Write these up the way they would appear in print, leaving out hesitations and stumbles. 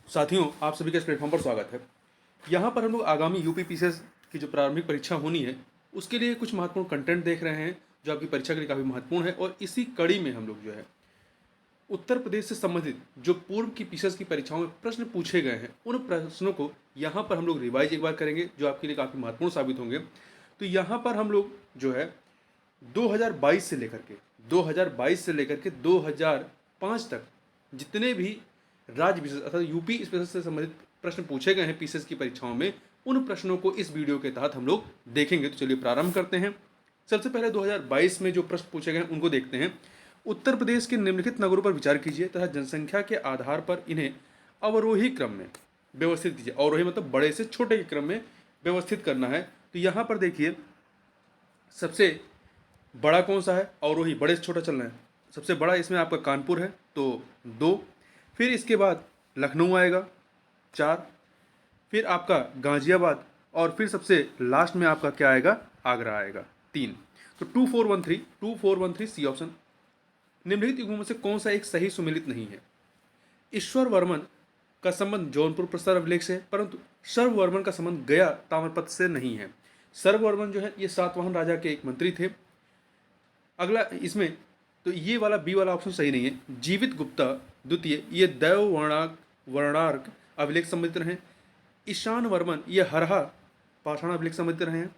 साथियों, आप सभी का इस प्लेटफॉर्म पर स्वागत है। यहाँ पर हम लोग आगामी यूपीपीसीएस की जो प्रारंभिक परीक्षा होनी है, उसके लिए कुछ महत्वपूर्ण कंटेंट देख रहे हैं, जो आपकी परीक्षा के लिए काफ़ी महत्वपूर्ण है। और इसी कड़ी में हम लोग जो है उत्तर प्रदेश से संबंधित जो पूर्व की पीसीएस की परीक्षाओं में प्रश्न पूछे गए हैं, उन प्रश्नों को यहाँ पर हम लोग रिवाइज एक बार करेंगे, जो आपके लिए काफ़ी महत्वपूर्ण साबित होंगे। तो यहाँ पर हम लोग जो है 2022 से लेकर के 2005 तक जितने भी राज्य विशेष अर्थात यूपी स्पेशल से संबंधित प्रश्न पूछे गए हैं पीसीएस की परीक्षाओं में, उन प्रश्नों को इस वीडियो के तहत हम लोग देखेंगे। तो चलिए प्रारंभ करते हैं। सबसे पहले 2022 में जो प्रश्न पूछे गए हैं उनको देखते हैं। उत्तर प्रदेश के निम्नलिखित नगरों पर विचार कीजिए तथा जनसंख्या के आधार पर इन्हें अवरोही क्रम में व्यवस्थित कीजिए। अवरोही मतलब बड़े से छोटे के क्रम में व्यवस्थित करना है। तो यहाँ पर देखिए, सबसे बड़ा कौन सा है? अवरोही, बड़े से छोटा चलना है। सबसे बड़ा इसमें आपका कानपुर है, तो 2। फिर इसके बाद लखनऊ आएगा 4। फिर आपका गाजियाबाद, और फिर सबसे लास्ट में आपका क्या आएगा? आगरा आएगा 3। तो 2413 सी ऑप्शन। निम्नलिखित युग्मों में से कौन सा एक सही सुमेलित नहीं है? ईश्वर वर्मन का संबंध जौनपुर प्रस्तर अभिलेख से है, परंतु सर्ववर्मन का संबंध गया ताम्रपत्र से नहीं है। सर्ववर्मन जो है ये सातवाहन राजा के एक मंत्री थे। अगला इसमें तो ये वाला बी वाला ऑप्शन सही नहीं है। जीवित गुप्ता द्वितीय ये दैव वर्णार्क अभिलेख संबंधित रहे। ईशान वर्मन ये हरहा पाषाण अभिलेख संबंधित रहे हैं।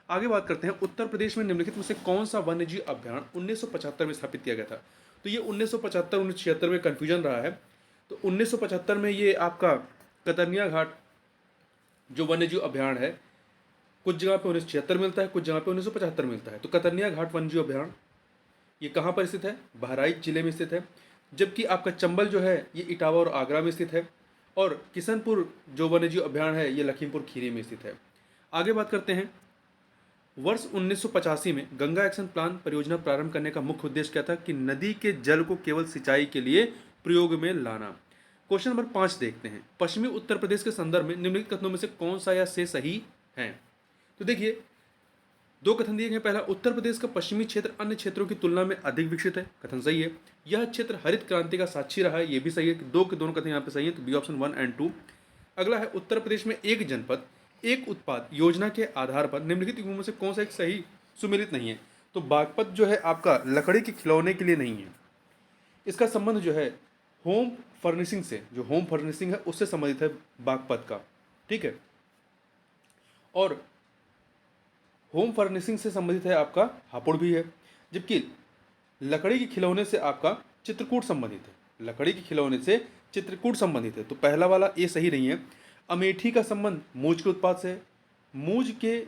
आगे बात करते हैं, उत्तर प्रदेश में निम्नलिखित में से कौन सा वन्यजीव अभियान 1975 में स्थापित किया गया था? तो ये 1975 1976 में कन्फ्यूजन रहा है। तो 1975 में ये आपका कतरनिया घाट जो वन्यजीव अभ्यारण्य है, कुछ जगह पे 1976 मिलता है, कुछ जगह पे 1975 मिलता है। तो कतरनिया घाट वन्यजीव अभ्यारण्य ये कहाँ पर स्थित है? बहराइच जिले में स्थित है। जबकि आपका चंबल जो है ये इटावा और आगरा में स्थित है। और किशनपुर जो वन्यजीव अभ्यारण्य है ये लखीमपुर खीरी में स्थित है। आगे बात करते हैं, वर्ष 1985 में गंगा एक्शन प्लान परियोजना प्रारंभ करने का मुख्य उद्देश्य क्या था? कि नदी के जल को केवल सिंचाई के लिए प्रयोग में लाना। क्वेश्चन नंबर 5 देखते हैं, पश्चिमी उत्तर प्रदेश के संदर्भ में निम्नलिखित कथनों में से कौन सा या से सही है? तो देखिए, दो कथन दिए गए। पहला, उत्तर प्रदेश का पश्चिमी क्षेत्र अन्य क्षेत्रों की तुलना में अधिक विकसित है। कथन सही है। यह क्षेत्र हरित क्रांति का साक्षी रहा है, यह भी सही है। दो के दोनों कथन यहाँ पे सही है, तो बी ऑप्शन 1 और 2। अगला है, उत्तर प्रदेश में एक जनपद एक उत्पाद योजना के आधार पर निम्नलिखित युग्मों में से कौन सा एक सही सुमेलित नहीं है? तो बागपत जो है आपका लकड़ी के खिलौने के लिए नहीं है। इसका संबंध जो है होम फर्निशिंग से, जो होम फर्निशिंग है उससे संबंधित है बागपत का। ठीक है। और होम फर्निशिंग से संबंधित है आपका हापुड़ भी है। जबकि लकड़ी के खिलौने से आपका चित्रकूट संबंधित है। लकड़ी के खिलौने से चित्रकूट संबंधित है, तो पहला वाला ये सही नहीं है। अमेठी का संबंध मूंज के उत्पाद से है। मूंज के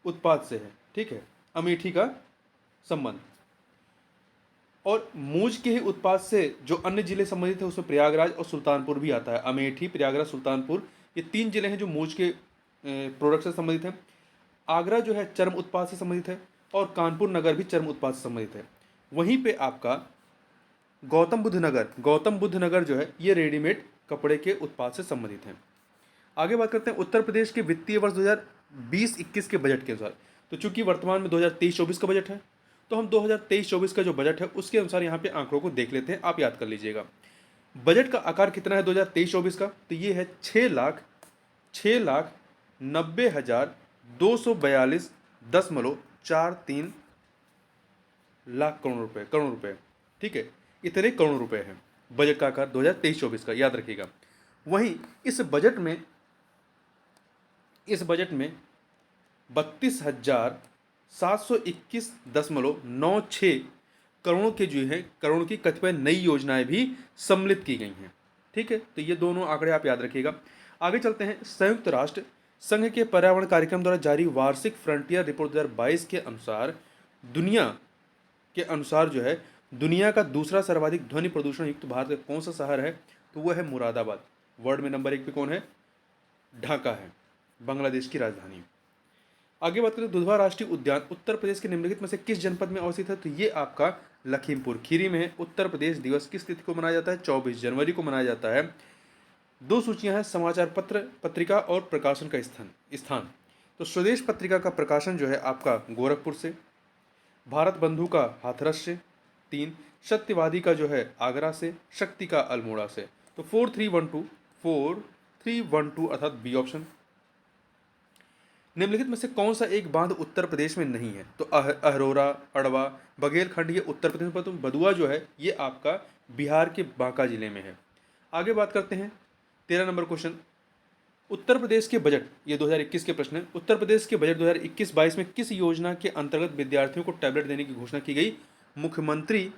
उत्पाद से है। ठीक है, अमेठी का संबंध। और मूंज के ही उत्पाद से जो अन्य जिले संबंधित है उसमें प्रयागराज और सुल्तानपुर भी आता है। अमेठी, प्रयागराज, सुल्तानपुर ये 3 जिले हैं जो मूंज के प्रोडक्ट से संबंधित हैं। आगरा जो है चर्म उत्पाद से संबंधित है, और कानपुर नगर भी चर्म उत्पाद से संबंधित है। वहीं पे आपका गौतम बुद्ध नगर जो है ये रेडीमेड कपड़े के उत्पाद से संबंधित है। आगे बात करते हैं उत्तर प्रदेश के वित्तीय वर्ष 2020-21 के बजट के अनुसार। तो चूंकि वर्तमान में 2023-24 का बजट है, तो हम 2023-24 का जो बजट है उसके अनुसार यहाँ पे आंकड़ों को देख लेते हैं। आप याद कर लीजिएगा, बजट का आकार कितना है 2023-24 का? तो ये है 6,90,242.43 लाख करोड़ रुपए। ठीक है, इतने करोड़ रुपए हैं बजट का आकार 2023-24 का, याद रखिएगा। वहीं इस बजट में 32,721.96 करोड़ के जो है करोड़ की कतिपय नई योजनाएं भी सम्मिलित की गई हैं। ठीक है, तो ये दोनों आंकड़े आप याद रखिएगा। आगे चलते हैं, संयुक्त राष्ट्र संघ के पर्यावरण कार्यक्रम द्वारा जारी वार्षिक फ्रंटियर रिपोर्ट 2022 के अनुसार जो है दुनिया का दूसरा सर्वाधिक ध्वनि प्रदूषण युक्त भारत का कौन सा शहर है? तो वह है मुरादाबाद। वर्ल्ड में नंबर 1 पे कौन है? ढाका है, बांग्लादेश की राजधानी। आगे बात करें, दुधवा राष्ट्रीय उद्यान उत्तर प्रदेश के निम्नलिखित में से किस जनपद में अवस्थित है? तो ये आपका लखीमपुर खीरी में है। उत्तर प्रदेश दिवस किस तिथि को मनाया जाता है? 24 जनवरी को मनाया जाता है। 2 सूचियां हैं, समाचार पत्र पत्रिका और प्रकाशन का स्थान। तो स्वदेश पत्रिका का प्रकाशन जो है आपका गोरखपुर से, भारत बंधु का हाथरस से, 3 सत्यवादी का जो है आगरा से, शक्ति का अल्मोड़ा से। तो 4312 4312 अर्थात बी ऑप्शन। निम्नलिखित में से कौन सा एक बांध उत्तर प्रदेश में नहीं है? तो अहरोरा, अड़वा, बघेलखंड ये उत्तर प्रदेश में, तो बदुआ जो है ये आपका बिहार के बांका जिले में है। आगे बात करते हैं 13 नंबर क्वेश्चन। उत्तर प्रदेश के बजट, ये 2021 के प्रश्न है। उत्तर प्रदेश के बजट 2021-22 में किस योजना के अंतर्गत विद्यार्थियों को टैबलेट देने की घोषणा की गई? मुख्यमंत्री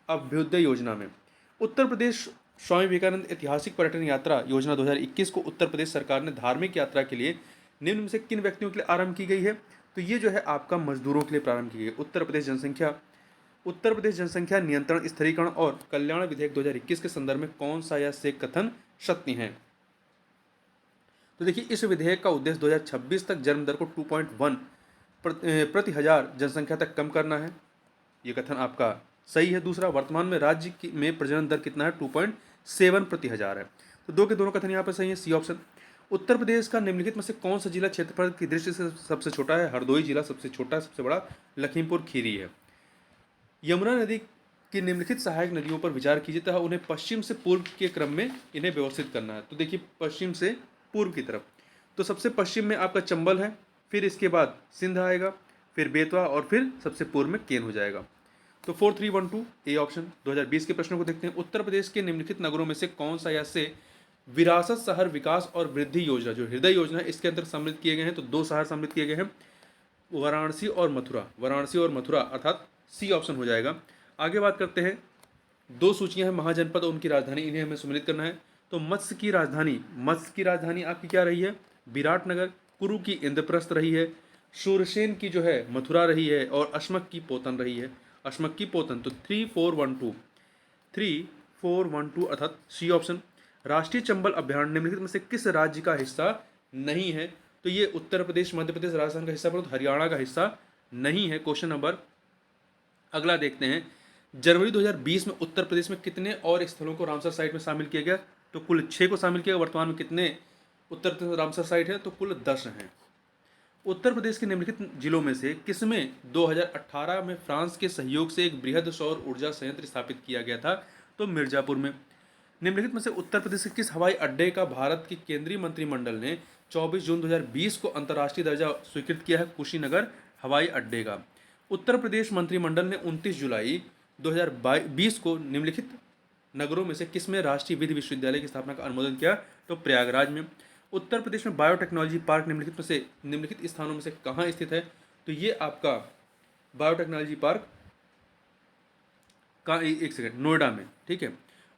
अभ्युदय योजना में। उत्तर प्रदेश स्वामी विवेकानंद ऐतिहासिक पर्यटन यात्रा योजना 2021 को उत्तर प्रदेश सरकार ने धार्मिक यात्रा के लिए निम्न में से किन व्यक्तियों के लिए आरंभ की गई है? तो ये जो है आपका मजदूरों के लिए प्रारंभ की गई। उत्तर प्रदेश जनसंख्या नियंत्रण, स्थिरीकरण और कल्याण विधेयक 2021 के संदर्भ में कौन सा या से कथन सत्य है? तो देखिए, इस विधेयक का उद्देश्य 2026 तक जन्म दर को 2.1 प्रति हजार जनसंख्या तक कम करना है। ये कथन आपका सही है। दूसरा, वर्तमान में राज्य में प्रजनन दर कितना है? 2.7 प्रति हजार है। तो दो के दोनों कथन यहाँ पर सही है, सी ऑप्शन। उत्तर प्रदेश का निम्नलिखित में से कौन सा जिला क्षेत्रफल की दृष्टि से सबसे छोटा है? हरदोई जिला सबसे छोटा, सबसे बड़ा लखीमपुर खीरी है। यमुना नदी की निम्नलिखित सहायक नदियों पर विचार कीजिए तथा उन्हें पश्चिम से पूर्व के क्रम में इन्हें व्यवस्थित करना है। तो देखिए, पश्चिम से पूर्व की तरफ, तो सबसे पश्चिम में आपका चंबल है, फिर इसके बाद सिंध आएगा, फिर बेतवा और फिर सबसे पूर्व में केन हो जाएगा। तो 4312 ए ऑप्शन। 2020 के प्रश्नों को देखते हैं। उत्तर प्रदेश के निम्नलिखित नगरों में से कौन सा या से विरासत शहर विकास और वृद्धि योजना, जो हृदय योजना है, इसके अंतर्गत सम्मिलित किए गए हैं? तो 2 शहर सम्मिलित किए गए हैं, वाराणसी और मथुरा अर्थात सी ऑप्शन हो जाएगा। आगे बात करते हैं, 2 सूचियां हैं महाजनपद और उनकी राजधानी, इन्हें हमें सम्मिलित करना है। तो मत्स्य की राजधानी आपकी क्या रही है? विराटनगर। कुरु की इंद्रप्रस्थ रही है। शूरसेन की जो है मथुरा रही है और अश्मक की पोतन रही है। तो 3412 अर्थात सी ऑप्शन। राष्ट्रीय चंबल अभ्यारण्य निम्नलिखित में से किस राज्य का हिस्सा नहीं है? तो ये उत्तर प्रदेश, मध्य प्रदेश, राजस्थान का हिस्सा, परंतु हरियाणा का हिस्सा नहीं है। क्वेश्चन नंबर अगला देखते हैं। जनवरी 2020 में उत्तर प्रदेश में कितने और स्थलों को रामसर साइट में शामिल किया गया? तो कुल 6 को शामिल किया। वर्तमान में कितने उत्तर प्रदेश में रामसर साइट है? तो कुल 10 हैं। उत्तर प्रदेश के निम्नलिखित जिलों में से किसमें 2018 में फ्रांस के सहयोग से एक बृहद सौर ऊर्जा संयंत्र स्थापित किया गया था? तो मिर्जापुर में। निम्नलिखित में से उत्तर प्रदेश के किस हवाई अड्डे का भारत के केंद्रीय मंत्रिमंडल ने 24 जून 2020 को अंतर्राष्ट्रीय दर्जा स्वीकृत किया है? कुशीनगर हवाई अड्डे का। उत्तर प्रदेश मंत्रिमंडल ने 29 जुलाई 2020 को निम्नलिखित नगरों में से किसमें राष्ट्रीय विधि विश्वविद्यालय की स्थापना का अनुमोदन किया? तो प्रयागराज में। उत्तर प्रदेश में बायोटेक्नोलॉजी पार्क निम्नलिखित स्थानों में से कहाँ स्थित है? तो ये आपका बायोटेक्नोलॉजी पार्क का एक सेकंड नोएडा में, ठीक है।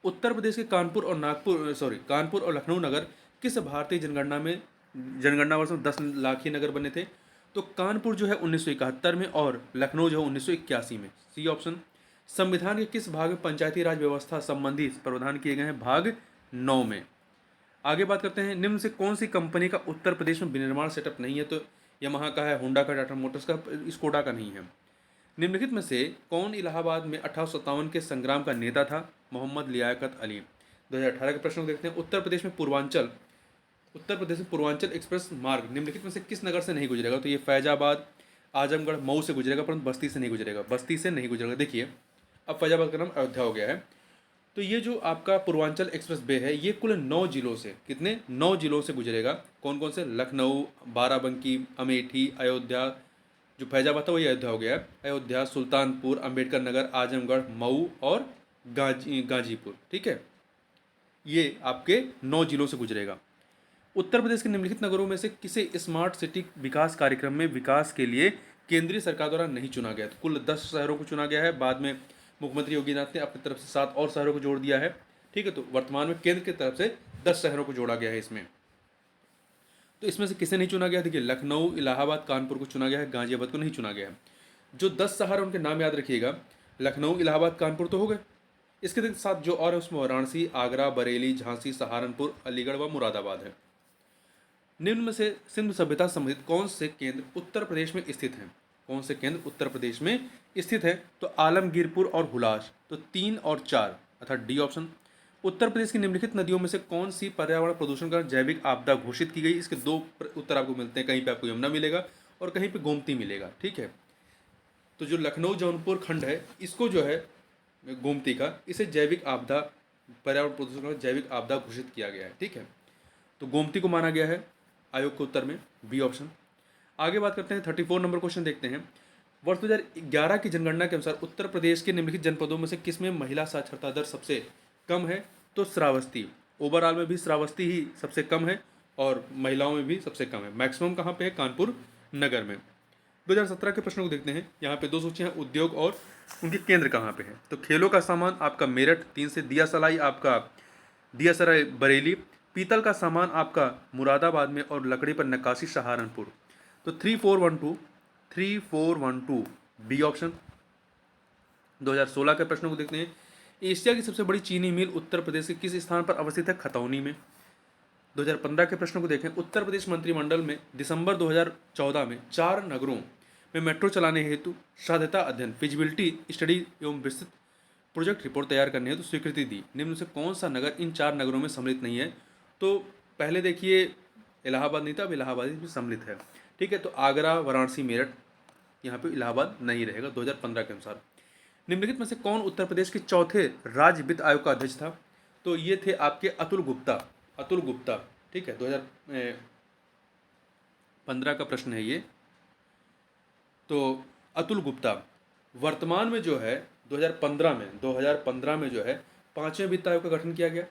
उत्तर प्रदेश के कानपुर और लखनऊ नगर किस भारतीय जनगणना वर्ष में 10 लाखीय नगर बने थे? तो कानपुर जो है 1971 में और लखनऊ जो है 1981 में, सी ऑप्शन। संविधान के किस भाग में पंचायती राज व्यवस्था संबंधी प्रावधान किए गए हैं? भाग 9 में। आगे बात करते हैं, निम्न से कौन सी कंपनी का उत्तर प्रदेश में विनिर्माण सेटअप नहीं है? तो यमाहा का है, होंडा का, टाटा मोटर्स का, स्कोडा का नहीं है। निम्नलिखित में से कौन इलाहाबाद में 1857 के संग्राम का नेता था? मोहम्मद लियाकत अली। 2018 के प्रश्न को देखते हैं। उत्तर प्रदेश में पूर्वांचल एक्सप्रेस मार्ग निम्नलिखित में से किस नगर से नहीं गुजरेगा? तो ये फैजाबाद, आजमगढ़, मऊ से गुजरेगा, परंतु बस्ती से नहीं गुजरेगा। देखिए, अब फैजाबाद का नाम अयोध्या हो गया है। तो ये जो आपका पूर्वांचल एक्सप्रेस वे है, ये कुल 9 जिलों से, कितने? 9 जिलों से गुजरेगा। कौन कौन से? लखनऊ, बाराबंकी, अमेठी, अयोध्या। जो फैजाबाद था वही अयोध्या हो गया है। अयोध्या, सुल्तानपुर, अंबेडकर नगर, आजमगढ़, मऊ और गाजीपुर, ठीक है। ये आपके 9 जिलों से गुजरेगा। उत्तर प्रदेश के निम्नलिखित नगरों में से किसे स्मार्ट सिटी विकास कार्यक्रम में विकास के लिए केंद्रीय सरकार द्वारा नहीं चुना गया? तो कुल 10 शहरों को चुना गया है। बाद में मुख्यमंत्री योगी आदित्यनाथ ने अपनी तरफ से 7 और शहरों को जोड़ दिया है, ठीक है। तो वर्तमान में केंद्र की तरफ से 10 शहरों को जोड़ा गया है इसमें। तो इसमें से किसे नहीं चुना गया? देखिए, लखनऊ, इलाहाबाद, कानपुर को चुना गया है, गाजियाबाद को नहीं चुना गया है। जो 10 शहर उनके नाम याद रखिएगा, लखनऊ, इलाहाबाद, कानपुर तो हो गए। इसके साथ जो और है उसमें वाराणसी, आगरा, बरेली, झांसी, सहारनपुर, अलीगढ़ व मुरादाबाद है। निम्न में से सिंधु सभ्यता संबंधित कौन से केंद्र उत्तर प्रदेश में स्थित हैं? तो आलमगीरपुर और हुलास। तो 3 और 4 अर्थात डी ऑप्शन। उत्तर प्रदेश की निम्नलिखित नदियों में से कौन सी पर्यावरण प्रदूषण का जैविक आपदा घोषित की गई? इसके 2 उत्तर आपको मिलते हैं। कहीं पे आपको यमुना मिलेगा और कहीं पे गोमती मिलेगा, ठीक है। तो जो लखनऊ जौनपुर खंड है, इसको जो है गोमती का, इसे जैविक आपदा पर्यावरण प्रदूषण को जैविक आपदा घोषित किया गया है। ठीक है, तो गोमती को माना गया है आयोग के उत्तर में, बी ऑप्शन। आगे बात करते हैं, 34 नंबर क्वेश्चन देखते हैं। वर्ष 2011 की जनगणना के अनुसार उत्तर प्रदेश के निम्नलिखित जनपदों में से किसमें महिला साक्षरता दर सबसे कम है? तो श्रावस्ती। ओवरऑल में भी श्रावस्ती ही सबसे कम है और महिलाओं में भी सबसे कम है। मैक्सिमम कहाँ पे है? कानपुर नगर में। 2017 के प्रश्नों को देखते हैं। यहाँ पे दो सूचियाँ, उद्योग और उनके केंद्र कहाँ पे है। तो खेलों का सामान आपका मेरठ 3 से, दिया सलाई आपका दिया सराय बरेली, पीतल का सामान आपका मुरादाबाद में और लकड़ी पर नक्काशी सहारनपुर। तो 3412 बी ऑप्शन। 2016 के प्रश्नों को देखते हैं। एशिया की सबसे बड़ी चीनी मिल उत्तर प्रदेश के किस स्थान पर अवस्थित है? खतौनी में। 2015 के प्रश्नों को देखें। उत्तर प्रदेश मंत्रिमंडल में दिसंबर 2014 में 4 नगरों में मेट्रो चलाने हेतु साध्यता अध्ययन फिजिबिलिटी स्टडी एवं विस्तृत प्रोजेक्ट रिपोर्ट तैयार करने हेतु स्वीकृति दी। निम्न में से कौन सा नगर इन 4 नगरों में सम्मिलित नहीं है? तो पहले देखिए इलाहाबाद नहीं था, अब इलाहाबाद इसमें सम्मिलित है। ठीक है, तो आगरा, वाराणसी, मेरठ, यहाँ पे इलाहाबाद नहीं रहेगा 2015 के अनुसार। निम्नलिखित में से कौन उत्तर प्रदेश के चौथे राज्य वित्त आयोग का अध्यक्ष था? तो ये थे आपके अतुल गुप्ता। अतुल गुप्ता, ठीक है, 2015 का प्रश्न है ये। तो अतुल गुप्ता वर्तमान में जो है 2015 में जो है 5वें वित्त आयोग का गठन किया गया,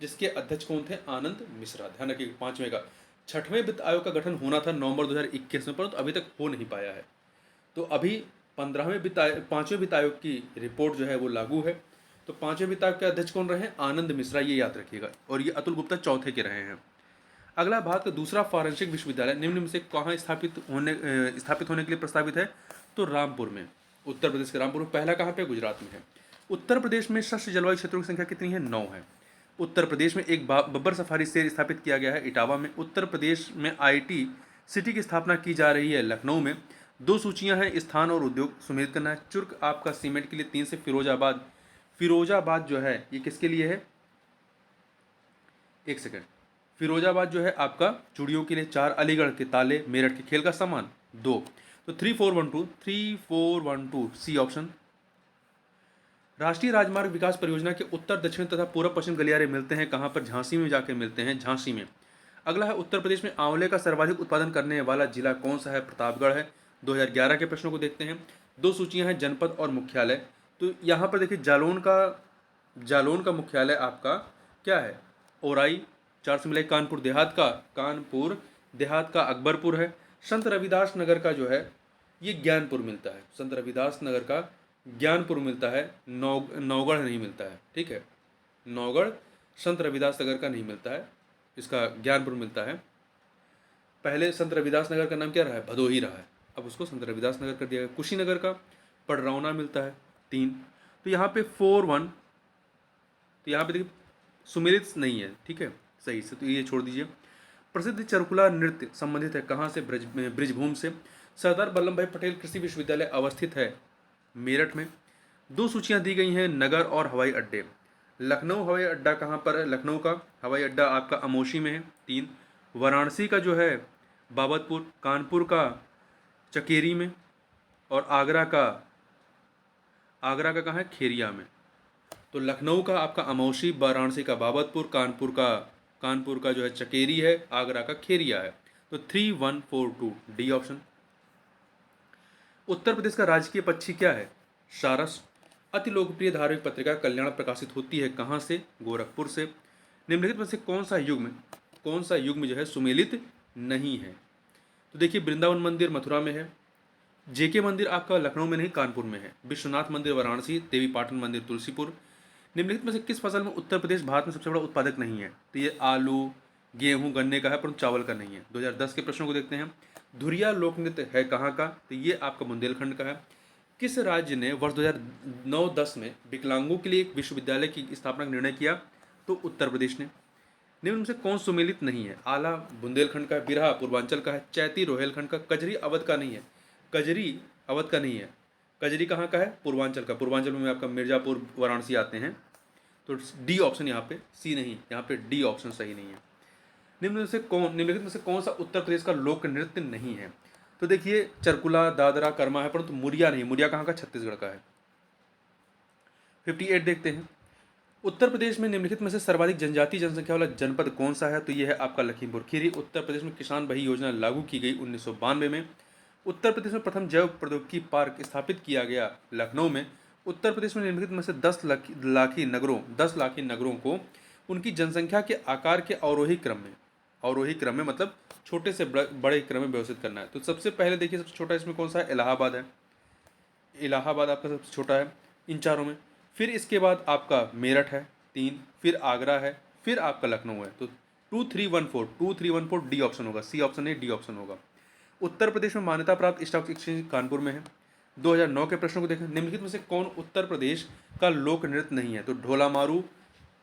जिसके अध्यक्ष कौन थे? आनंद मिश्रा। ध्यान रखिए 5वें का। 6वें वित्त आयोग का गठन होना था नवंबर 2021 में, परंतु अभी तक हो नहीं पाया है। तो अभी 5वें वित्त आयोग की रिपोर्ट जो है वो लागू है। तो 5वें वित्त आयोग के अध्यक्ष कौन रहे? आनंद मिश्रा, ये याद रखिएगा। और ये अतुल गुप्ता चौथे के रहे हैं। अगला भारत का दूसरा फॉरेंसिक विश्वविद्यालय निम्न में से कहाँ स्थापित होने के लिए प्रस्तावित है? तो रामपुर में, उत्तर प्रदेश के रामपुर में। पहला कहाँ पे? गुजरात में है। उत्तर प्रदेश में शस्य जलवायु क्षेत्रों की संख्या कितनी है? 9 है। उत्तर प्रदेश में एक बब्बर सफारी शेर स्थापित किया गया है इटावा में। उत्तर प्रदेश में आईटी सिटी की स्थापना की जा रही है लखनऊ में। 2 सूचियां हैं, स्थान और उद्योग सुमेलित करना है। चुर्क आपका सीमेंट के लिए 3 से फिरोजाबाद। फिरोजाबाद जो है ये किसके लिए है? एक सेकंड। फिरोजाबाद जो है आपका चूड़ियों के लिए। 4 अलीगढ़ के ताले, मेरठ के खेल का सामान 2। तो 3412 सी ऑप्शन। राष्ट्रीय राजमार्ग विकास परियोजना के उत्तर दक्षिण तथा पूर्व पश्चिम गलियारे मिलते हैं कहाँ पर? झांसी में जाके मिलते हैं, झांसी में। अगला है उत्तर प्रदेश में आंवले का सर्वाधिक उत्पादन करने वाला जिला कौन सा है? प्रतापगढ़ है। 2011 के प्रश्नों को देखते हैं। 2 सूचियां हैं, जनपद और मुख्यालय। तो यहाँ पर देखिए जालौन का मुख्यालय आपका क्या है? ओराई। 4 से मिलाए। कानपुर देहात का अकबरपुर है। संत रविदास नगर का जो है ये ज्ञानपुर मिलता है। संत रविदास नगर का ज्ञानपुर मिलता है, नौगढ़ नहीं मिलता है। ठीक है, नौगढ़ संत रविदास नगर का नहीं मिलता है, इसका ज्ञानपुर मिलता है। पहले संत रविदास नगर का नाम क्या रहा है? भदोही रहा है, अब उसको संत रविदास नगर कर दिया गया। कुशीनगर का पडरौना मिलता है 3। तो यहाँ पे 4-1। तो यहाँ पे देखिए सुमेलित नहीं है, ठीक है, सही से, तो ये छोड़ दीजिए। प्रसिद्ध चरकुला नृत्य संबंधित है कहाँ से? ब्रिजभूम से। सरदार वल्लभ भाई पटेल कृषि विश्वविद्यालय अवस्थित है मेरठ में। 2 सूचियां दी गई हैं, नगर और हवाई अड्डे। लखनऊ हवाई अड्डा कहाँ पर है? लखनऊ का हवाई अड्डा आपका अमोशी में है 3। वाराणसी का जो है बाबतपुर, कानपुर का चकेरी में, और आगरा का कहाँ है? खेरिया में। तो लखनऊ का आपका अमोशी, वाराणसी का बाबतपुर, कानपुर का जो है चकेरी है, आगरा का खेरिया है। तो 3142 डी ऑप्शन। उत्तर प्रदेश का राजकीय पक्षी क्या है? सारस। अति लोकप्रिय धार्मिक पत्रिका कल्याण प्रकाशित होती है कहाँ से? गोरखपुर से। निम्नलिखित में से कौन सा युग्म जो है सुमेलित नहीं है? तो देखिए वृंदावन मंदिर मथुरा में है, जेके मंदिर आपका लखनऊ में नहीं कानपुर में है, विश्वनाथ मंदिर वाराणसी, देवी पाटन मंदिर तुलसीपुर। निम्नलिखित में से किस फसल में उत्तर प्रदेश भारत में सबसे बड़ा उत्पादक नहीं है? तो ये आलू, गेहूं, गन्ने का है, परंतु चावल का नहीं है। 2010 के प्रश्नों को देखते हैं। धुरिया लोक नृत्य है कहाँ का? तो ये आपका बुंदेलखंड का है। किस राज्य ने वर्ष 2009-10 में विकलांगों के लिए एक विश्वविद्यालय की स्थापना का निर्णय किया? तो उत्तर प्रदेश ने। निम्न में से कौन सुमेलित नहीं है? आला बुंदेलखंड का है, बिरहा पूर्वांचल का है, चैती रोहेलखंड का, कजरी अवध का नहीं है। कजरी कहाँ का है? पूर्वांचल का। पूर्वांचल में आपका मिर्जापुर, वाराणसी आते हैं। तो डी ऑप्शन यहाँ पे, सी नहीं, यहाँ पे डी ऑप्शन सही नहीं है। निम्नलिखित में से कौन सा उत्तर प्रदेश का लोक नृत्य नहीं है? तो देखिए चरकुला, दादरा, कर्मा है, परंतु मुरिया नहीं। मुरिया कहाँ का? छत्तीसगढ़ का है। 58 देखते हैं। उत्तर प्रदेश में निम्नलिखित में से सर्वाधिक जनजातीय जनसंख्या वाला जनपद कौन सा है? तो ये है आपका लखीमपुर खीरी। उत्तर प्रदेश में किसान बही योजना लागू की गई 1992 में। उत्तर प्रदेश में प्रथम जैव प्रौद्योगिकी पार्क स्थापित किया गया लखनऊ में। उत्तर प्रदेश में निम्नलिखित में से 10 लाखी नगरों को उनकी जनसंख्या के आकार के अवरोही क्रम में मतलब छोटे से बड़े क्रम में व्यवस्थित करना है। तो सबसे पहले देखिए, सबसे छोटा इसमें कौन सा है? इलाहाबाद है। इलाहाबाद आपका सबसे छोटा है इन चारों में। फिर इसके बाद आपका मेरठ है 3, फिर आगरा है, फिर आपका लखनऊ है। तो 2314 डी ऑप्शन होगा, सी ऑप्शन नहीं, डी ऑप्शन होगा। उत्तर प्रदेश में मान्यता प्राप्त स्टॉक एक्सचेंज कानपुर में है। 2009 के प्रश्नों को देखें, निम्नलिखित में से कौन उत्तर प्रदेश का लोक नृत्य नहीं है? तो ढोला मारू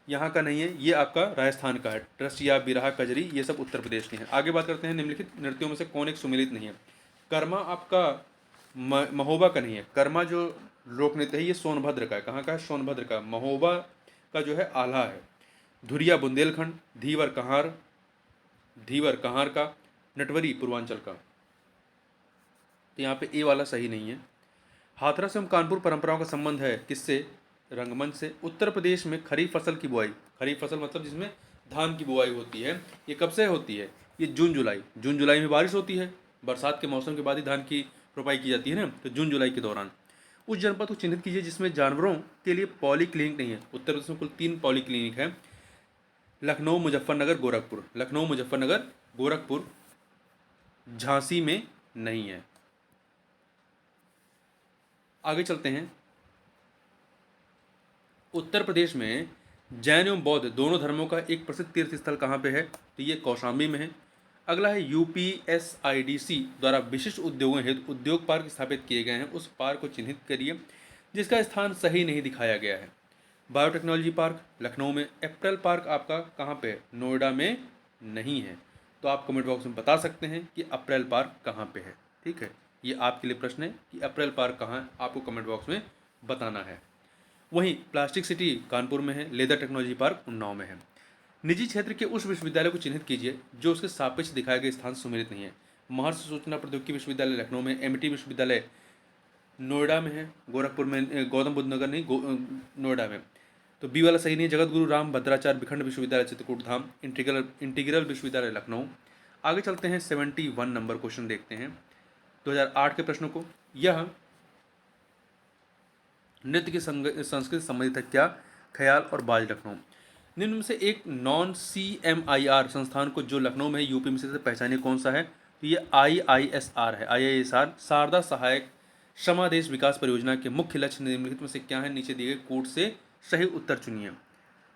यहाँ का नहीं है, ये आपका राजस्थान का है। रसिया, बिरहा, कजरी ये सब उत्तर प्रदेश के हैं। आगे बात करते हैं, निम्नलिखित नृत्यों में से कौन एक सुमेलित नहीं है? कर्मा आपका महोबा का नहीं है। कर्मा जो लोक नृत्य है ये सोनभद्र का है। कहाँ का है? सोनभद्र का। महोबा का जो है आल्हा है। धुरिया बुंदेलखंड, धीवर कहार का, नटवरी पूर्वांचल का। तो यहाँ पे ए वाला सही नहीं है। हाथरस एवं कानपुर परंपराओं का संबंध है किससे? रंगमंच से। उत्तर प्रदेश में खरीफ फसल की बुआई, खरीफ फसल मतलब जिसमें धान की बुआई होती है, ये कब से होती है? ये जून जुलाई में बारिश होती है, बरसात के मौसम के बाद ही धान की रोपाई की जाती है ना, तो जून जुलाई के दौरान। उस जनपद को चिन्हित कीजिए जिसमें जानवरों के लिए पॉली क्लिनिक नहीं है। उत्तर प्रदेश में कुल 3 पॉली क्लिनिक है। लखनऊ, मुजफ्फरनगर, गोरखपुर। लखनऊ, मुजफ्फरनगर, गोरखपुर, झांसी में नहीं है। आगे चलते हैं। उत्तर प्रदेश में जैन एवं बौद्ध दोनों धर्मों का एक प्रसिद्ध तीर्थ स्थल कहाँ पे है? तो ये कौशाम्बी में है। अगला है यूपीएसआईडीसी द्वारा विशिष्ट उद्योगों हेतु उद्योग पार्क स्थापित किए गए हैं, उस पार्क को चिन्हित करिए जिसका स्थान सही नहीं दिखाया गया है। बायोटेक्नोलॉजी पार्क लखनऊ में। एप्पल पार्क आपका कहाँ पे है? नोएडा में नहीं है। तो आप कमेंट बॉक्स में बता सकते हैं कि अप्रैल पार्क कहाँ पे है। ठीक है, ये आपके लिए प्रश्न है कि अप्रैल पार्क कहाँ है, आपको कमेंट बॉक्स में बताना है। वहीं प्लास्टिक सिटी कानपुर में है। लेदर टेक्नोलॉजी पार्क उन्नाव में है। निजी क्षेत्र के उस विश्वविद्यालय को चिन्हित कीजिए जो उसके सापेक्ष दिखाए गए स्थान सुमेलित नहीं है। महर्षि सूचना प्रौद्योगिकी विश्वविद्यालय लखनऊ में, एमटी विश्वविद्यालय नोएडा में है, गोरखपुर में, गौतम बुद्ध नगर नहीं, नोएडा में। तो बी वाला सही नहीं है। जगत गुरु राम भद्राचार्य विखंड विश्वविद्यालय चित्रकूट धाम, इंटीग्रल विश्वविद्यालय लखनऊ। आगे चलते हैं, 71 नंबर क्वेश्चन देखते हैं 2008 के प्रश्नों को। यह नृत्य की संस्कृति संबंधित है क्या? ख्याल और बाज लखनऊ। निम्न में से एक नॉन CMIR संस्थान को जो लखनऊ में है यूपी में से पहचानिए कौन सा है? तो ये IISR है। IISR शारदा सहायक समादेश विकास परियोजना के मुख्य लक्ष्य निम्नलिखित में से क्या है? नीचे दिए गए कोड से सही उत्तर चुनिए।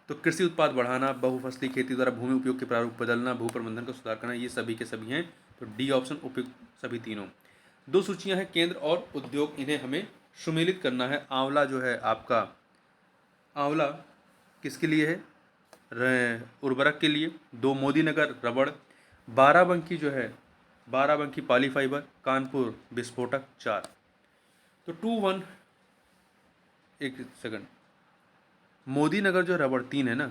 तो कृषि उत्पाद बढ़ाना, बहुफसली खेती द्वारा भूमि उपयोग के प्रारूप बदलना, भू प्रबंधन का सुधार करना, ये सभी के सभी हैं। तो डी ऑप्शन उपयुक्त सभी तीनों। 2 सूचियां हैं केंद्र और उद्योग, इन्हें हमें सुमेलित करना है। आंवला जो है आपका, आंवला किसके लिए है? उर्वरक के लिए। 2 मोदी नगर रबड़। बाराबंकी जो है, बाराबंकी पॉलीफाइबर। कानपुर विस्फोटक। 4। तो 2-1, एक सेकंड, मोदी नगर जो रबड़ 3 है ना,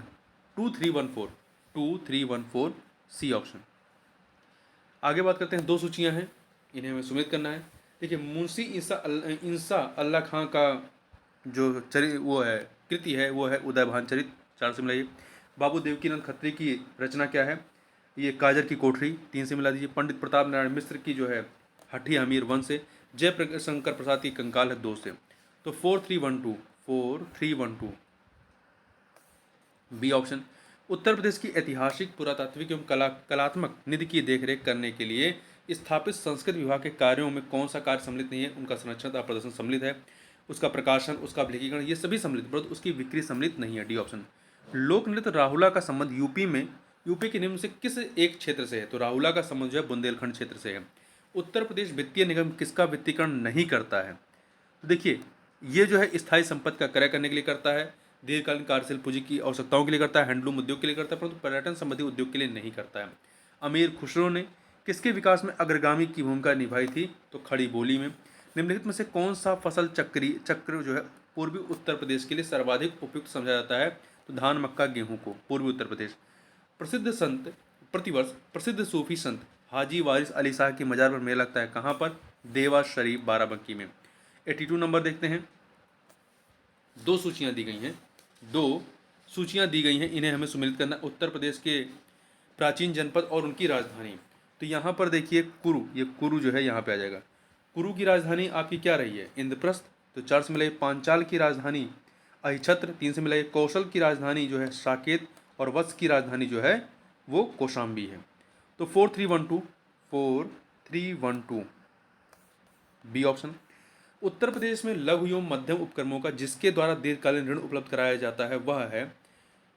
2314 सी ऑप्शन। आगे बात करते हैं, 2 सूचियां हैं, इन्हें हमें सुमेलित करना है। देखिए, मुंशी इंसा अल्लाह खां का जो वो है कृति है वो है उदयभान चरित, 4 से मिलाइए। बाबू देवकीनंद खत्री की रचना क्या है? ये काजर की कोठरी, 3 से मिला दीजिए। पंडित प्रताप नारायण मिश्र की जो है हठी अमीर, 1 से। जयशंकर प्रसाद की कंकाल है, 2 से। तो 4312 बी ऑप्शन। उत्तर प्रदेश की ऐतिहासिक, पुरातात्विक एवं कलात्मक निधि की देखरेख करने के लिए स्थापित संस्कृत विभाग के कार्यों में कौन सा कार्य सम्मिलित नहीं है? उनका संरक्षण तथा प्रदर्शन सम्मिलित है, उसका प्रकाशन, उसका अभिलेखीकरण, ये सभी सम्मिलित, परंतु उसकी बिक्री सम्मिलित नहीं है। D option. लोक नृत्य राहुला का संबंध यूपी के निम्न से किस एक क्षेत्र से है? तो राहुला का संबंध जो है बुंदेलखंड क्षेत्र से है। उत्तर प्रदेश वित्तीय निगम किसका वित्तीकरण नहीं करता है? तो देखिए, ये जो है स्थायी संपत्ति का क्रय करने के लिए करता है, दीर्घकालीन कार्यशील पूंजी की आवश्यकताओं के लिए करता है, हैंडलूम उद्योग के लिए करता है, परंतु पर्यटन संबंधी उद्योग के लिए नहीं करता है। अमीर खुसरो ने किसके विकास में अग्रगामी की भूमिका निभाई थी? तो खड़ी बोली में। निम्नलिखित में से कौन सा फसल चक्र जो है पूर्वी उत्तर प्रदेश के लिए सर्वाधिक उपयुक्त समझा जाता है? तो धान, मक्का, गेहूं को। पूर्वी उत्तर प्रदेश। प्रतिवर्ष प्रसिद्ध सूफी संत हाजी वारिस अली शाह की मजार पर मेला लगता है, कहाँ पर? देवा शरीफ, बाराबंकी में। 82 नंबर देखते हैं। 2 सूचियां दी गई हैं, 2 सूचियाँ दी गई हैं, इन्हें हमें सम्मिलित करना। उत्तर प्रदेश के प्राचीन जनपद और उनकी राजधानी। तो यहाँ पर देखिए कुरु, ये कुरु जो है यहाँ पे आ जाएगा। कुरु की राजधानी आपकी क्या रही है? इंद्रप्रस्थ। तो 4 से मिलाइए। पांचाल की राजधानी अहिछत्र। 3 से मिलाइए। कौशल की राजधानी जो है साकेत, और वत्स की राजधानी जो है वो कौशाम्बी है। तो 4312, 4312 बी ऑप्शन। उत्तर प्रदेश में लघु एवं मध्यम उपक्रमों का जिसके द्वारा दीर्घकालीन ऋण उपलब्ध कराया जाता है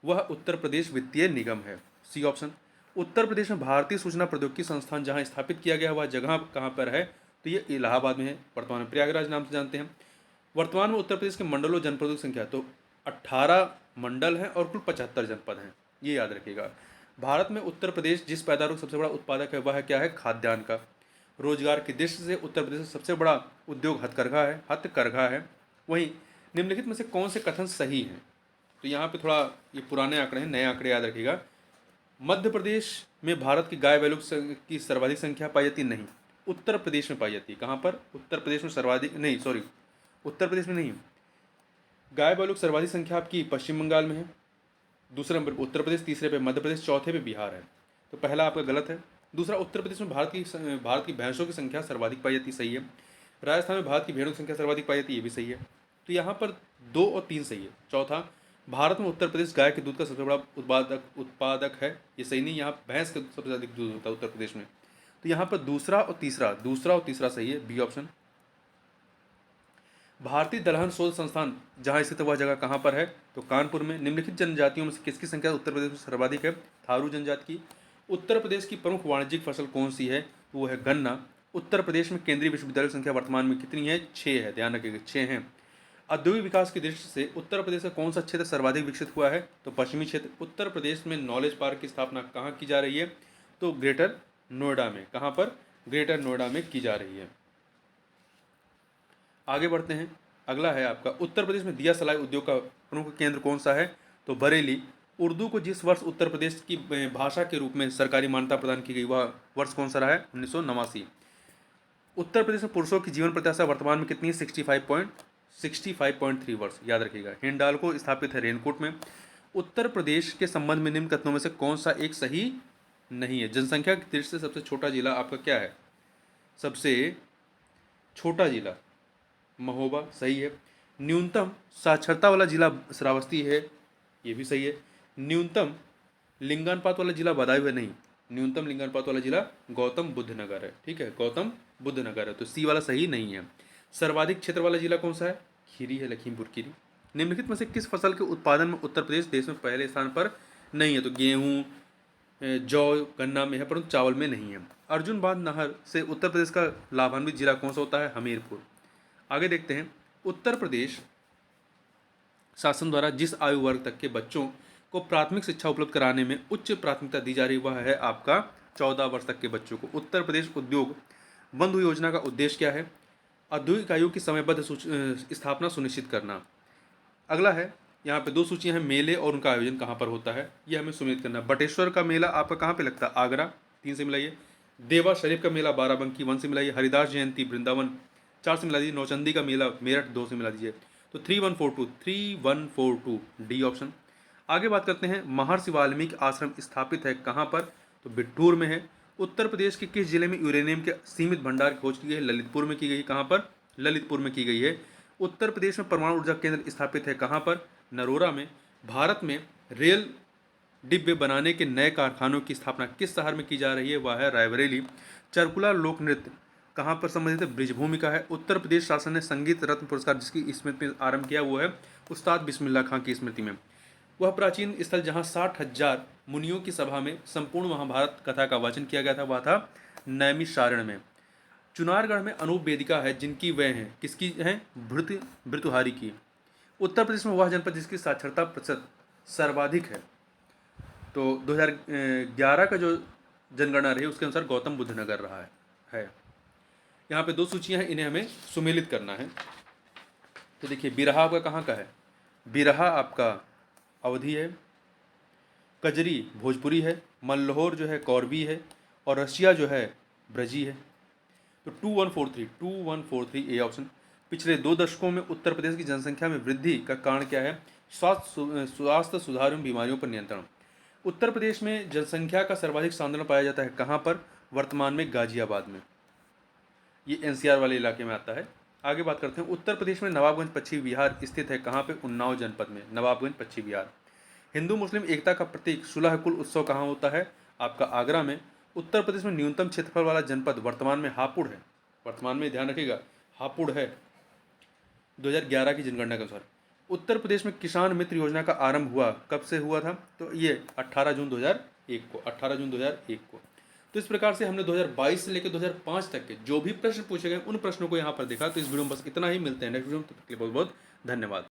वह उत्तर प्रदेश वित्तीय निगम है। C option. उत्तर प्रदेश में भारतीय सूचना प्रौद्योगिकी संस्थान जहां स्थापित किया गया वह जगह कहां पर है? तो ये इलाहाबाद में है, वर्तमान में प्रयागराज नाम से जानते हैं। वर्तमान में उत्तर प्रदेश के मंडलों जनपदों की संख्या तो 18 मंडल हैं और कुल 75 जनपद हैं, ये याद रखिएगा। भारत में उत्तर प्रदेश जिस पैदावार का सबसे बड़ा उत्पादक है वह क्या है? खाद्यान्न का। रोजगार की दृष्टि से उत्तर प्रदेश का सबसे बड़ा उद्योग हथकरघा है। वहीं निम्नलिखित में से कौन से कथन सही हैं? तो यहाँ पे थोड़ा ये पुराने आंकड़े हैं, नए आंकड़े याद रखिएगा। मध्य प्रदेश में भारत की गाय बैलों की सर्वाधिक संख्या पाई जाती नहीं, उत्तर प्रदेश में पाई जाती है। कहाँ पर? उत्तर प्रदेश में सर्वाधिक नहीं, सॉरी, उत्तर प्रदेश में नहीं। गाय बैलों की सर्वाधिक संख्या आपकी पश्चिम बंगाल में है, दूसरे नंबर पर उत्तर प्रदेश, तीसरे पे मध्य प्रदेश, चौथे पे बिहार है। तो पहला आपका गलत है। दूसरा, उत्तर प्रदेश में भारत की भैंसों की संख्या सर्वाधिक पाई जाती, सही है। राजस्थान में भारत की भेड़ों की संख्या सर्वाधिक पाई जाती, ये भी सही है। तो यहाँ पर 2 और 3 सही है। चौथा, भारत में उत्तर प्रदेश गाय के दूध का सबसे बड़ा उत्पादक है, ये सही नहीं। यहाँ भैंस का सबसे अधिक दूध होता है उत्तर प्रदेश में। तो यहाँ पर दूसरा और तीसरा सही है, बी ऑप्शन। भारतीय दलहन शोध संस्थान जहाँ स्थित वह जगह कहाँ पर है? तो कानपुर में। निम्नलिखित जनजातियों में से किसकी संख्या उत्तर प्रदेश में सर्वाधिक है? थारू जनजाति की। उत्तर प्रदेश की प्रमुख वाणिज्यिक फसल कौन सी है? तो वो है गन्ना। उत्तर प्रदेश में केंद्रीय विश्वविद्यालय की संख्या वर्तमान में कितनी है? 6 है, ध्यान रखिएगा 6 हैं। औद्योगिक विकास की दृष्टि से उत्तर प्रदेश का कौन सा क्षेत्र सर्वाधिक विकसित हुआ है? तो पश्चिमी क्षेत्र। उत्तर प्रदेश में नॉलेज पार्क की स्थापना कहाँ की जा रही है? तो ग्रेटर नोएडा में। कहाँ पर? ग्रेटर नोएडा में की जा रही है। आगे बढ़ते हैं। अगला है आपका, उत्तर प्रदेश में दिया सलाई उद्योग का प्रमुख केंद्र कौन सा है? तो बरेली। उर्दू को जिस वर्ष उत्तर प्रदेश की भाषा के रूप में सरकारी मान्यता प्रदान की गई वह वर्ष कौन सा रहा है? 1989। उत्तर प्रदेश में पुरुषों की जीवन प्रत्याशा वर्तमान में कितनी है? 65.3 वर्ष, याद रखिएगा। हिंडाल्को स्थापित है रेनकोट में। उत्तर प्रदेश के संबंध में निम्न कथनों में से कौन सा एक सही नहीं है? जनसंख्या की दृष्टि से सबसे छोटा जिला आपका क्या है? सबसे छोटा जिला महोबा, सही है। न्यूनतम साक्षरता वाला जिला श्रावस्ती है, ये भी सही है। न्यूनतम लिंगानुपात वाला जिला बदायूं है, नहीं। न्यूनतम लिंगानुपात वाला जिला गौतम बुद्ध नगर है, ठीक है, गौतम बुद्ध नगर है। तो सी वाला सही नहीं है। सर्वाधिक क्षेत्र वाला जिला कौन सा है? खीरी है, लखीमपुर खीरी। निम्नलिखित में से किस फसल के उत्पादन में उत्तर प्रदेश देश में पहले स्थान पर नहीं है? तो गेहूँ, जौ, गन्ना में है, परंतु चावल में नहीं है। अर्जुन बांध नहर से उत्तर प्रदेश का लाभान्वित जिला कौन सा होता है? हमीरपुर। आगे देखते हैं। उत्तर प्रदेश शासन द्वारा जिस आयु वर्ग तक के बच्चों को प्राथमिक शिक्षा उपलब्ध कराने में उच्च प्राथमिकता दी जा रही वह है आपका 14 वर्ष तक के बच्चों को। उत्तर प्रदेश उद्योग बंधु योजना का उद्देश्य क्या है? औद्योगिक आयु की समयबद्ध स्थापना सुनिश्चित करना। अगला है, यहाँ पे 2 सूचियाँ हैं, मेले और उनका आयोजन कहाँ पर होता है, ये हमें सुनिश्चित करना। बटेश्वर का मेला आपका कहाँ पे लगता है? आगरा, 3 से मिलाइए। देवा शरीफ का मेला बाराबंकी, 1 से मिलाइए। हरिदास जयंती वृंदावन, 4 से मिला दीजिए। नौचंदी का मेला मेरठ, 2 से मिला दीजिए। तो 3142 डी ऑप्शन। आगे बात करते हैं, महर्षि वाल्मीकि आश्रम स्थापित है कहाँ पर? तो बिट्ठूर में है। उत्तर प्रदेश के किस जिले में यूरेनियम के सीमित भंडार की खोज की गई है? ललितपुर में की गई। कहाँ पर? ललितपुर में की गई है। उत्तर प्रदेश में परमाणु ऊर्जा केंद्र स्थापित है कहाँ पर? नरोरा में। भारत में रेल डिब्बे बनाने के नए कारखानों की स्थापना किस शहर में की जा रही है? वह है रायबरेली। चरकुला लोक नृत्य कहाँ पर संबंधित है? ब्रिजभूमि का है। उत्तर प्रदेश शासन ने संगीत रत्न पुरस्कार जिसकी स्मृति में आरंभ किया वो है उस्ताद बिस्मिल्लाह खां की स्मृति में। वह प्राचीन स्थल जहाँ 60,000 मुनियों की सभा में संपूर्ण महाभारत कथा का वाचन किया गया था वह था नैमिषारण्य में। चुनारगढ़ में अनूप वेदिका है जिनकी वह हैं, किसकी हैं? भृतुहारी की। उत्तर प्रदेश में वह जनपद जिसकी साक्षरता प्रतिशत सर्वाधिक है। तो 2011 का जो जनगणना रही उसके अनुसार गौतम बुद्ध नगर रहा है। यहाँ पे 2 सूचियाँ हैं, इन्हें हमें सुमेलित करना है। तो देखिए, बिरहा आपका कहाँ का है? बिरहा आपका अवधी है। कजरी भोजपुरी है। मल्लोर जो है कौरवी है। और रसिया जो है ब्रजी है। तो 2143 ए ऑप्शन। पिछले 2 दशकों में उत्तर प्रदेश की जनसंख्या में वृद्धि का कारण क्या है? स्वास्थ्य सुधार एवं बीमारियों पर नियंत्रण। उत्तर प्रदेश में जनसंख्या का सर्वाधिक सांद्रण पाया जाता है कहाँ पर? वर्तमान में गाजियाबाद में। ये एनसीआर वाले इलाके में आता है। आगे बात करते हैं, उत्तर प्रदेश में नवाबगंज पश्चिमी बिहार स्थित है कहाँ पे? उन्नाव जनपद में, नवाबगंज पश्चिमी बिहार। हिंदू मुस्लिम एकता का प्रतीक सुलह कुल उत्सव कहाँ होता है? आपका आगरा में। उत्तर प्रदेश में न्यूनतम क्षेत्रफल वाला जनपद वर्तमान में हापुड़ है। वर्तमान में ध्यान रखिएगा, हापुड़ है 2011 की जनगणना के अनुसार। उत्तर प्रदेश में किसान मित्र योजना का आरंभ हुआ, कब से हुआ था? तो ये 18 जून 2001 को, 18 जून 2001 को। तो इस प्रकार से हमने 2022 से लेकर 2005 तक के जो भी प्रश्न पूछे गए उन प्रश्नों को यहाँ पर देखा। तो इस वीडियो में बस इतना ही, मिलते हैं नेक्स्ट वीडियो में, तब तक के लिए बहुत बहुत धन्यवाद।